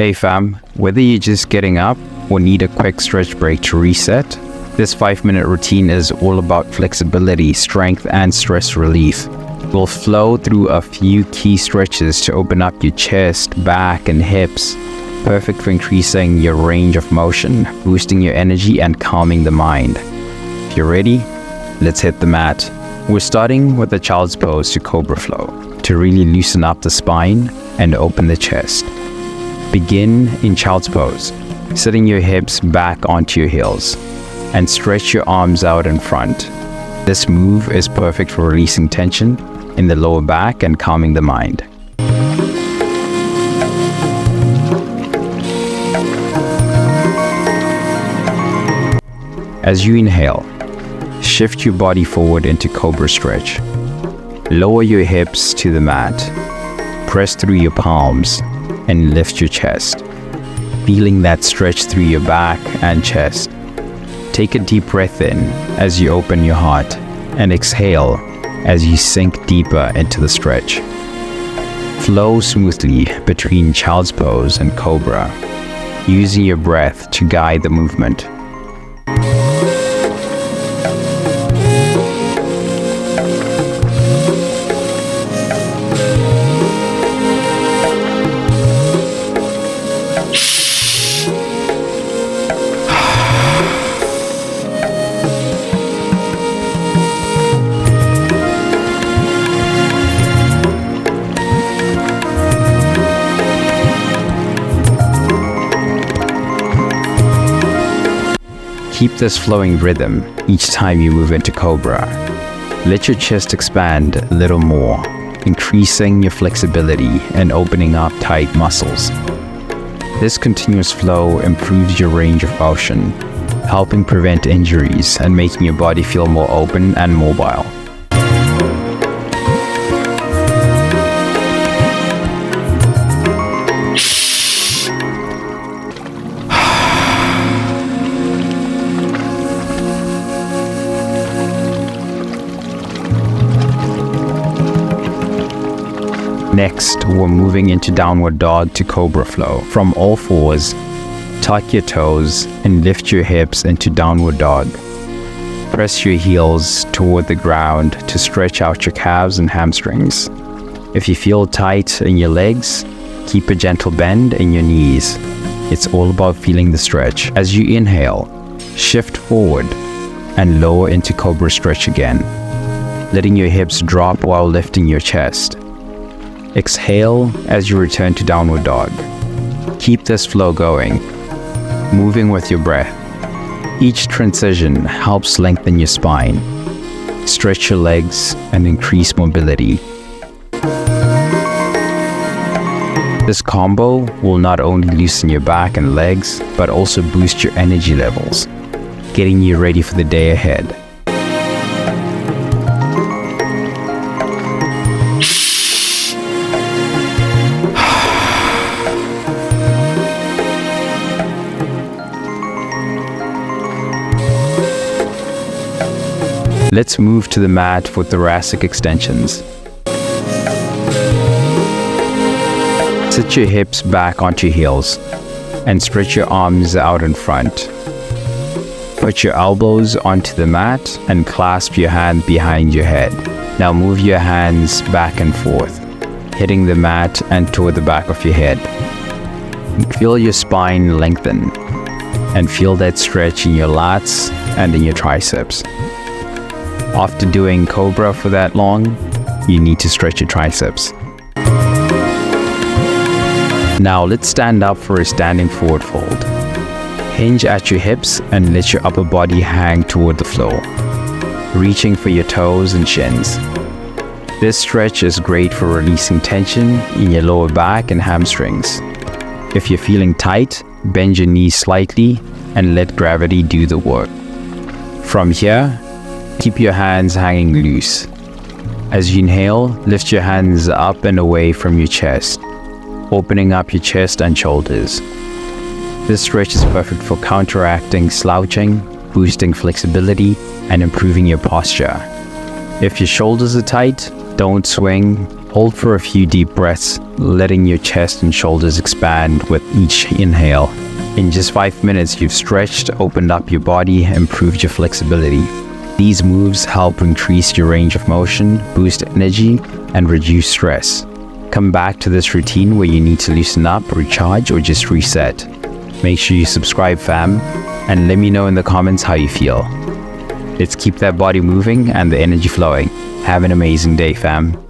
Hey fam, whether you're just getting up or need a quick stretch break to reset, this 5-minute routine is all about flexibility, strength, and stress relief. We'll flow through a few key stretches to open up your chest, back, and hips, perfect for increasing your range of motion, boosting your energy, and calming the mind. If you're ready, let's hit the mat. We're starting with the child's pose to cobra flow to really loosen up the spine and open the chest. Begin in child's pose, sitting your hips back onto your heels and stretch your arms out in front. This move is perfect for releasing tension in the lower back and calming the mind. As you inhale, shift your body forward into cobra stretch. Lower your hips to the mat. Press through your palms and lift your chest, feeling that stretch through your back and chest. Take a deep breath in as you open your heart and exhale as you sink deeper into the stretch. Flow smoothly between child's pose and cobra, using your breath to guide the movement. Keep this flowing rhythm each time you move into cobra. Let your chest expand a little more, increasing your flexibility and opening up tight muscles. This continuous flow improves your range of motion, helping prevent injuries and making your body feel more open and mobile. Next, we're moving into downward dog to cobra flow. From all fours, tuck your toes and lift your hips into downward dog. Press your heels toward the ground to stretch out your calves and hamstrings. If you feel tight in your legs, keep a gentle bend in your knees. It's all about feeling the stretch. As you inhale, shift forward and lower into cobra stretch again, letting your hips drop while lifting your chest. Exhale as you return to downward dog. Keep this flow going, moving with your breath. Each transition helps lengthen your spine, stretch your legs, and increase mobility. This combo will not only loosen your back and legs, but also boost your energy levels, getting you ready for the day ahead. Let's move to the mat for thoracic extensions. Sit your hips back onto your heels and stretch your arms out in front. Put your elbows onto the mat and clasp your hand behind your head. Now move your hands back and forth, hitting the mat and toward the back of your head. Feel your spine lengthen and feel that stretch in your lats and in your triceps. After doing cobra for that long, you need to stretch your triceps. Now let's stand up for a standing forward fold. Hinge at your hips and let your upper body hang toward the floor, reaching for your toes and shins. This stretch is great for releasing tension in your lower back and hamstrings. If you're feeling tight, bend your knees slightly and let gravity do the work. From here, keep your hands hanging loose. As you inhale, lift your hands up and away from your chest, opening up your chest and shoulders. This stretch is perfect for counteracting slouching, boosting flexibility, and improving your posture. If your shoulders are tight, don't swing, Hold for a few deep breaths, letting your chest and shoulders expand with each inhale. In just 5 minutes, you've stretched, opened up your body, improved your flexibility. These moves help increase your range of motion, boost energy, and reduce stress. Come back to this routine where you need to loosen up, recharge, or just reset. Make sure you subscribe, fam, and let me know in the comments how you feel. Let's keep that body moving and the energy flowing. Have an amazing day, fam.